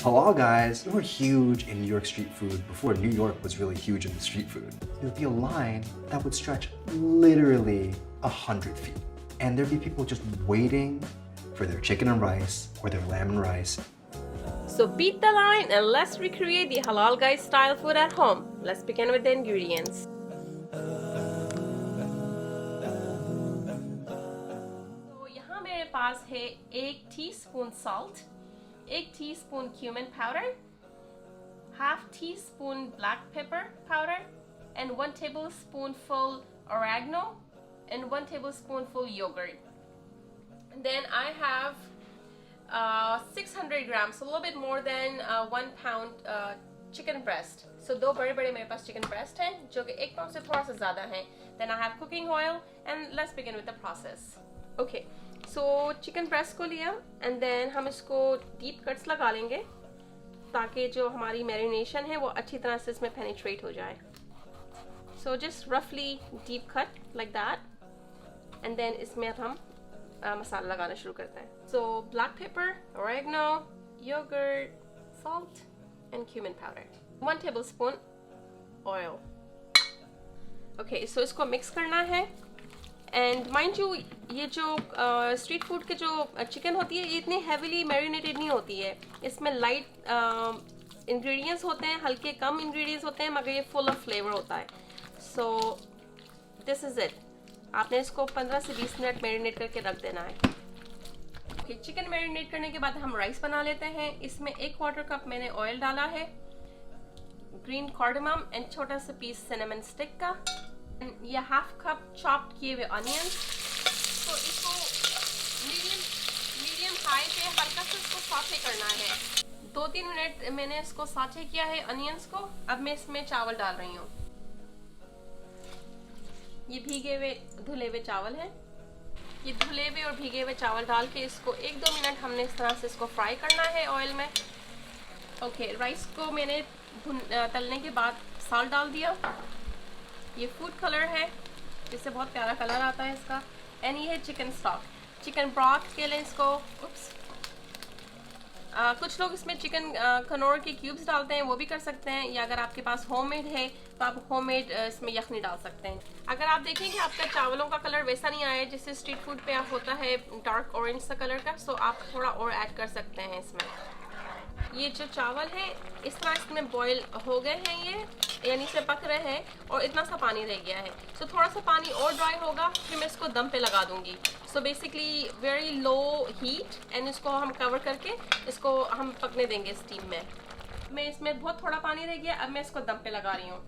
Halal guys were huge in New York street food before New York was really huge in the street food. There'd be a line that would stretch literally 100 feet. And there'd be people just waiting for their chicken and rice or their lamb and rice. So beat the line and let's recreate the Halal guys style food at home. Let's begin with the ingredients. तो यहाँ मेरे पास है 1 teaspoon salt, 1 teaspoon cumin powder, half teaspoon black pepper powder, and 1 tablespoonful oregano, and 1 tablespoonful yogurt. And then I have 600 grams, so a little bit more than 1 pound chicken breast. So दो बड़े बड़े मेरे पास chicken breast हैं जो कि 1 pound से थोड़ा सा ज़्यादा हैं. Then I have cooking oil and let's begin with the process. Okay, so chicken breast को लिया and then हम इसको deep cuts लगा लेंगे ताकि जो हमारी marination है वो अच्छी तरह से इसमें penetrate हो जाए. So just roughly deep cut like that and then इसमें अब हम मसाला लगाना शुरू करते हैं. So black pepper, oregano, yogurt, salt and cumin powder. 1 tablespoon oil. Okay, so इसको mix करना है. And mind you, ये जो street food के जो chicken होती है ये इतनी heavily marinated नहीं होती है. इसमें light ingredients होते हैं, हल्के कम ingredients होते हैं, मगर ये full of flavor होता है. So this is it. आपने इसको 15 से 20 मिनट मैरिनेट करके रख देना है. ओके, चिकन मैरिनेट करने के बाद हम राइस बना लेते हैं. इसमें 1/4 कप मैंने ऑयल डाला है, ग्रीन कार्डमम एंड छोटा सा पीस सिनेमन स्टिक का, ये हाफ कप चॉप्ड किए हुए ऑनियंस. तो इसको मीडियम हाई पे हल्का सा इसको सॉटे करना है. 2-3 मिनट मैंने इसको सॉटे किया है ऑनियंस को. अब मैं इसमें चावल डाल रही हूँ. ये भीगे हुए धुले हुए चावल हैं. ये धुले हुए और भीगे हुए चावल डाल के इसको 1-2 मिनट हमने इस तरह से इसको फ्राई करना है ऑयल में. ओके, राइस को मैंने तलने के बाद साल्ट डाल दिया. ये फूड कलर है जिससे बहुत प्यारा कलर आता है इसका. एंड ये है चिकन स्टॉक, चिकन ब्रॉथ के लिए इसको कुछ लोग इसमें चिकन कनौर के क्यूब्स डालते हैं, वो भी कर सकते हैं. या अगर आपके पास होममेड है तो आप होममेड इसमें यखनी डाल सकते हैं. अगर आप देखें कि आपका चावलों का कलर वैसा नहीं आया जैसे स्ट्रीट फूड पे होता है डार्क ऑरेंज सा कलर का, सो आप थोड़ा और ऐड कर सकते हैं इसमें. ये जो चावल है इस तरह इसमें बॉईल हो गए हैं, ये यानी से पक रहे हैं और इतना सा पानी रह गया है. सो थोड़ा सा पानी और ड्राई होगा फिर मैं इसको दम पे लगा दूंगी. So basically very low heat and इसको हम कवर करके इसको हम पकने देंगे स्टीम में. मैं इसमें बहुत थोड़ा पानी रह गया, अब मैं इसको दम पे लगा रही हूँ.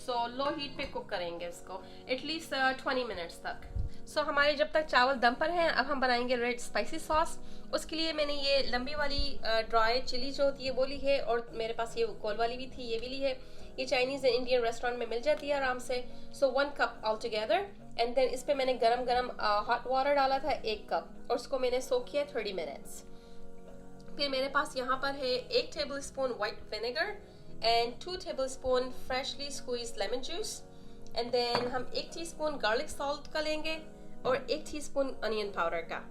सो लो हीट पे कुक करेंगे इसको एटलीस्ट 20 मिनट्स तक. सो हमारे जब तक चावल दम पर हैं अब हम बनाएंगे रेड स्पाइसी सॉस. उसके लिए मैंने ये लंबी वाली ड्राई चिली जो होती है वो ली है और मेरे पास ये गोल वाली भी थी, ये भी ली है. ये चाइनीज़ एंड इंडियन रेस्टोरेंट में मिल जाती है आराम से. So 1 cup all together. And then इस पर मैंने गरम हॉट वाटर डाला था 1 कप और उसको मैंने सोक किया 30 मिनट्स. फिर मेरे पास यहाँ पर है 1 tablespoon white vinegar and 2 tablespoon freshly squeezed lemon juice. And then हम 1 टीस्पून गार्लिक सॉल्ट का लेंगे और 1 टीस्पून अनियन पाउडर का.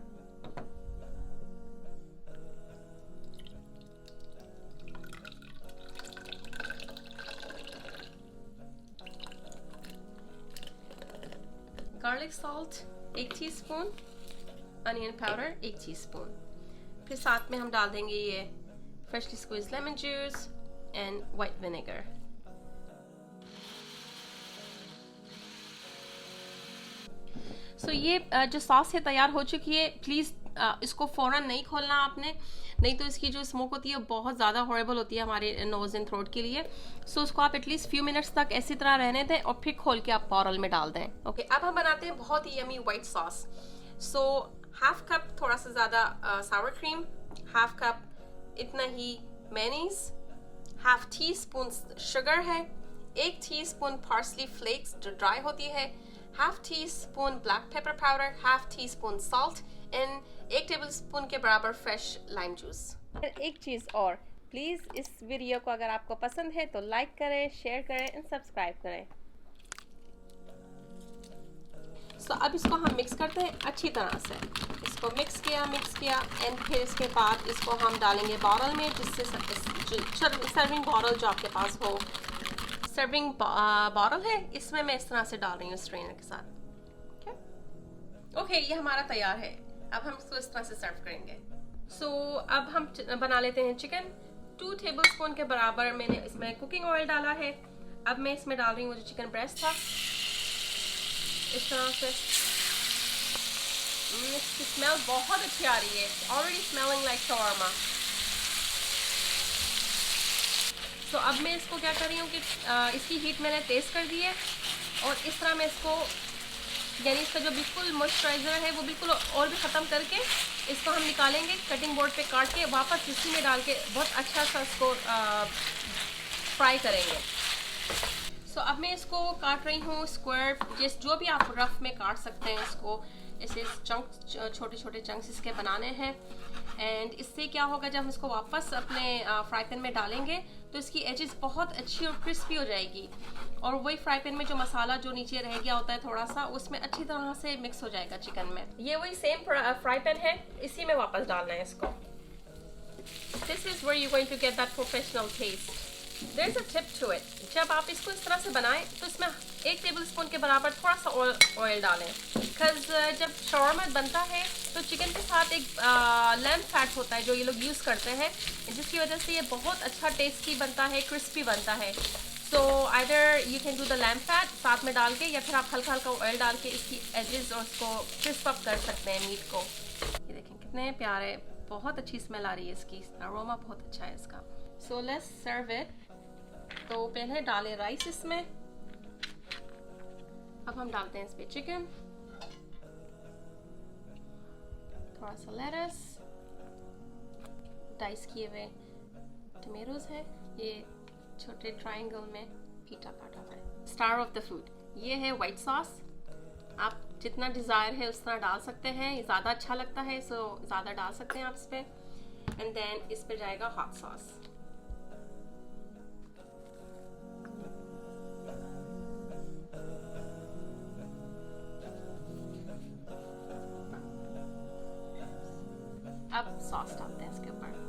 Garlic salt 1 teaspoon, onion powder 1 teaspoon. फिर साथ में हम डाल देंगे ये freshly squeezed lemon juice and white vinegar. So ये जो सॉस है तैयार हो चुकी है. प्लीज़ इसको फ़ौरन नहीं खोलना आपने, नहीं तो इसकी जो स्मोक होती है बहुत ज़्यादा हॉरेबल होती है हमारे नोज़ एंड थ्रोट के लिए. सो उसको आप एटलीस्ट फ्यू मिनट्स तक ऐसी तरह रहने दें और फिर खोल के आप बॉटल में डाल दें. ओके, अब हम बनाते हैं बहुत ही yummy white sauce. So half cup थोड़ा सा ज़्यादा सावर क्रीम, हाफ कप इतना ही mayonnaise, half teaspoon sugar है, 1 टीस्पून पार्सली फ्लेक्स जो ड्राई होती है, half teaspoon black pepper powder, half teaspoon salt and 1 tablespoon के बराबर फ्रेश लाइम जूस. एक चीज़ और, प्लीज़ इस वीडियो को अगर आपको पसंद है तो लाइक करें, शेयर करें एंड सब्सक्राइब करें. सो अब इसको हम मिक्स करते हैं अच्छी तरह से. इसको मिक्स किया एंड फिर इसके बाद इसको हम डालेंगे बॉटल में, जिससे सर्विंग बॉटल जो आपके पास हो, सर्विंग बॉटल है, इसमें मैं इस तरह से डाल रही हूँ स्ट्रेनर के साथ। ओके, ये हमारा तैयार है। अब हम इसको इस तरह से सर्व करेंगे। सो अब हम बना लेते हैं चिकन। 2 टेबलस्पून के बराबर मैंने इसमें कुकिंग ऑयल डाला है। अब मैं इसमें डाल रही हूँ जो चिकन ब्रेस्ट था, इस तरह से। इसकी स्मेल बहुत अच्छी आ रही है, ऑलरेडी स्मेलिंग लाइक शवारमा। सो अब मैं इसको क्या कर रही हूँ कि इसकी हीट मैंने तेज़ कर दी है और इस तरह मैं इसको, यानी इसका जो बिल्कुल मॉइस्चराइज़र है वो बिल्कुल और भी ख़त्म करके इसको हम निकालेंगे, कटिंग बोर्ड पे काट के वापस इसी में डाल के बहुत अच्छा सा इसको फ्राई करेंगे। सो अब मैं इसको काट रही हूँ स्क्वायर, जो भी आप रफ में काट सकते हैं इसको, ऐसे चंक, छोटे छोटे चंक्स इसके बनाने हैं। एंड इससे क्या होगा, जब हम इसको वापस अपने फ्राई पैन में डालेंगे तो इसकी एजेस बहुत अच्छी और क्रिस्पी हो जाएगी, और वही फ्राई पैन में जो मसाला जो नीचे रह गया होता है थोड़ा सा, उसमें अच्छी तरह से मिक्स हो जाएगा चिकन में। ये वही सेम फ्राई पैन है, इसी में वापस डालना है इसको। This is where you going to get that professional taste. There is a tip to it. जब आप इसको इस तरह से बनाएं तो इसमें 1 टेबलस्पून के बराबर थोड़ा सा ऑयल डालें, बिकॉज जब शवारमा बनता है तो चिकन के साथ एक लैम्ब फैट होता है जो ये लोग यूज़ करते हैं, जिसकी वजह से ये बहुत अच्छा टेस्टी बनता है, क्रिस्पी बनता है। So either you can do the lamb fat साथ में डाल के, या फिर आप हल्का हल्का ऑयल डाल के इसकी एजेस और इसको क्रिस्प अप कर सकते हैं मीट को। ये देखें कितने प्यारे, बहुत अच्छी स्मेल आ रही है इसकी, अरोमा बहुत अच्छा है इसका। So let's serve it. तो पहले डालें राइस इसमें, अब हम डालते हैं इस पे चिकन, थोड़ा सा लेटस, डाइस किए हुए टमेटोज है, ये छोटे ट्रायंगल में पीटा काटा हुआ है। स्टार ऑफ द फूड ये है वाइट सॉस। आप जितना डिज़ायर है उस तरह डाल सकते हैं, ये ज़्यादा अच्छा लगता है सो ज़्यादा डाल सकते हैं आप इस पर। एंड देन इस पे जाएगा हॉट सॉस। अब सॉस डालते हैं इसके ऊपर।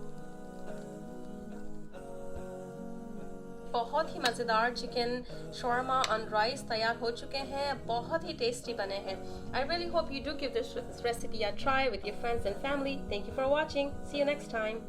बहुत ही मज़ेदार चिकन शवारमा ऑन राइस तैयार हो चुके हैं, बहुत ही टेस्टी बने हैं। I really hope you do give this recipe a try with your friends and family. Thank you for watching, see you next time.